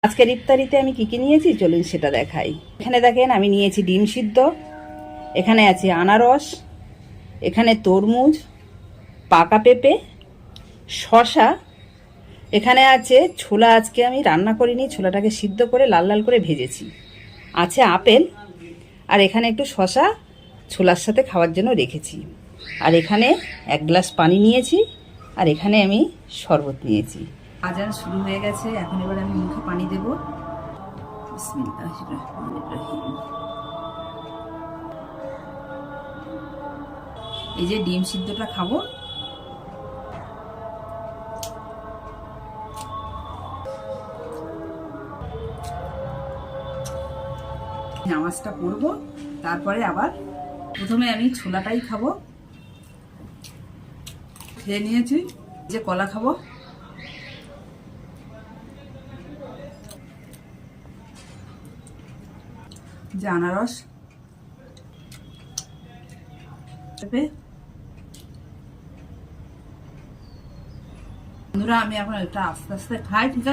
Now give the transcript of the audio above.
আজকের ইফতারিতে আমি কি কি নিয়েছি চলুন সেটা দেখাই। এখানে দেখেন আমি নিয়েছি ডিম সিদ্ধ, এখানে আছে আনারস, এখানে তরমুজ, পাকা পেঁপে, শশা, এখানে আছে ছোলা। আজকে আমি রান্না করিনি, ছোলাটাকে সিদ্ধ করে লাল লাল করে ভেজেছি। আছে আপেল, আর এখানে একটু শশা ছোলার সাথে খাওয়ার জন্য রেখেছি। আর এখানে 1 গ্লাস পানি নিয়েছি, আর এখানে আমি শরবত নিয়েছি। আজান শুরু হয়ে গেছে, এখন এবার আমি মুখে পানি দেব। বিসমিল্লাহির রহমানির রহিম। এই যে ডিম সিদ্ধটা খাবো। নামাজটা পড়বো, তারপরে আবার প্রথমে আমি ছোলাটাই খাবো। খেয়ে নিয়েছি, যে কলা খাবো। যে আনারস, বন্ধুরা আমি এখন এটা আস্তে আস্তে খাই, ঠিক আছে।